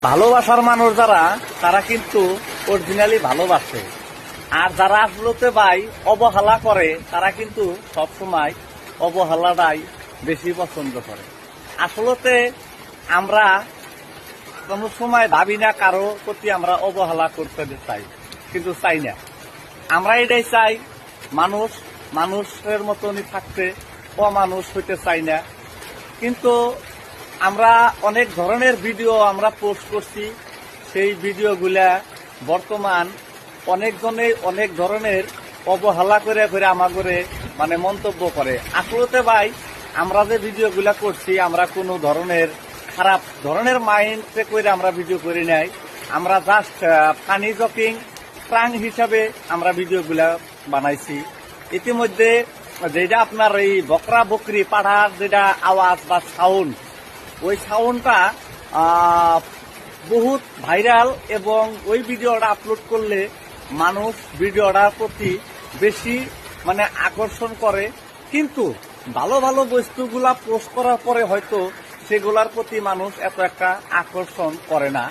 ভালোবাসার মানুষ যারা তারা কিন্তু অরিজিনালি ভালোবাসে, আর যারা আসলেতে ভাই অবহেলা করে তারা কিন্তু সবসময় অবহেলাটাই বেশি পছন্দ করে। আসলেতে আমরা কোনো সময় ভাবি না কারো প্রতি আমরা অবহেলা করতে চাই, কিন্তু চাই না। আমরা এটাই চাই মানুষ মানুষের মতনই থাকতে, অমানুষ হইতে চাই না। কিন্তু আমরা অনেক ধরনের ভিডিও আমরা পোস্ট করছি, সেই ভিডিওগুলা বর্তমান অনেকজনে অনেক ধরনের অবহেলা করে করে আমাগরে মানে মন্তব্য করে। আসলে ভাই আমরা যে ভিডিওগুলা করছি আমরা কোনো ধরনের খারাপ ধরনের মাইন্ডে করে আমরা ভিডিও করি নাই। আমরা জাস্ট ফানি জকিং প্রাণ হিসাবে আমরা ভিডিওগুলা বানাইছি। ইতিমধ্যে যেটা আপনার এই বকরা বকরি পাঠার যেটা আওয়াজ বা সাউন্ড, ওই সাউন্ডটা বহুত ভাইরাল, এবং ওই ভিডিওটা আপলোড করলে মানুষ ভিডিওটার প্রতি বেশি মানে আকর্ষণ করে। কিন্তু ভালো ভালো বস্তুগুলা পোস্ট করার পরে হয়তো সেগুলার প্রতি মানুষ এত একটা আকর্ষণ করে না।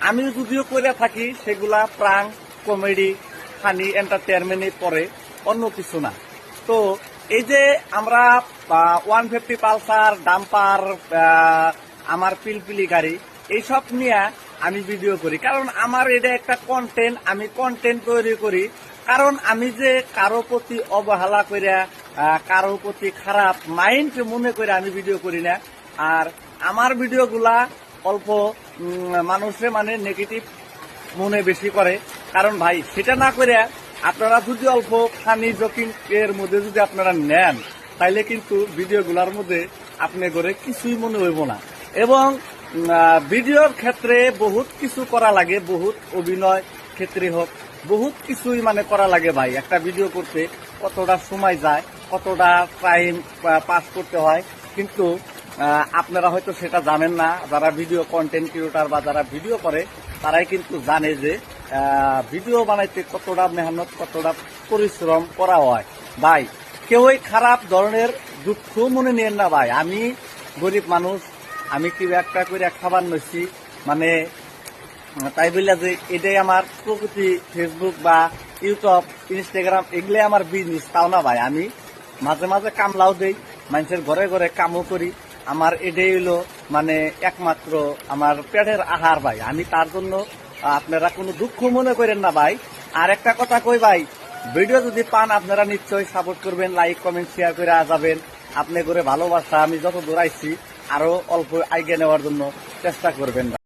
আমি যদিও করে থাকি সেগুলা প্রাঙ্ক, কমেডি, ফানি, এন্টারটেনমেন্টে পরে, অন্য কিছু না। তো এই যে আমরা 150 পালসার, ডাম্পার, আমার পিলপিলি গাড়ি, এইসব নিয়ে আমি ভিডিও করি, কারণ আমার এটা একটা কন্টেন্ট। আমি কন্টেন্ট তৈরি করি কারণ আমি যে কারো প্রতি অবহেলা করে, কারো প্রতি খারাপ মাইন্ড মনে করে আমি ভিডিও করি না। আর আমার ভিডিওগুলা অল্প মানুষে মানে নেগেটিভ মনে বেশি করে, কারণ ভাই সেটা না করে আপনারা যদি অল্প ফানি জকিং এর মধ্যে যদি আপনারা নেন, তাইলে কিন্তু ভিডিওগুলোর মধ্যে আপনি করে কিছুই মনে হইব না। এবং ভিডিওর ক্ষেত্রে বহুত কিছু করা লাগে, বহুত অভিনয় ক্ষেত্রে হোক, বহুত কিছুই মানে করা লাগে ভাই। একটা ভিডিও করতে কতটা সময় যায়, কতটা টাইম পাস করতে হয়, কিন্তু আপনারা হয়তো সেটা জানেন না। যারা ভিডিও কন্টেন্ট ক্রিয়েটর বা যারা ভিডিও করে তারাই কিন্তু জানে যে ভিডিও বানাইতে কতটা মেহনত, কতটা পরিশ্রম করা হয়। ভাই কেউই খারাপ ধরনের দুঃখ মনে নেন না ভাই। আমি গরিব মানুষ, আমি কি একটা করে খাবার নইছি, মানে তাই বললা যে এটাই আমার প্রকৃতি। ফেসবুক বা ইউটিউব, ইনস্টাগ্রাম এগুলো আমার বিজনেস তাও না ভাই। আমি মাঝে মাঝে কামলাও দেই, মানুষের ঘরে ঘরে কামও করি। আমার এটাই হলো মানে একমাত্র আমার পেটের আহার ভাই। আমি তার জন্য আপনারা কোনো দুঃখ মনে করেন না ভাই। আর একটা কথা কই ভাই, ভিডিও যদি পান আপনারা নিশ্চয়ই সাপোর্ট করবেন, লাইক কমেন্ট শেয়ার করে যাবেন। আপনি করে ভালোবাসা আমি যত দৌড়াইছি আরো অল্প আইগে নেওয়ার জন্য চেষ্টা করবেন।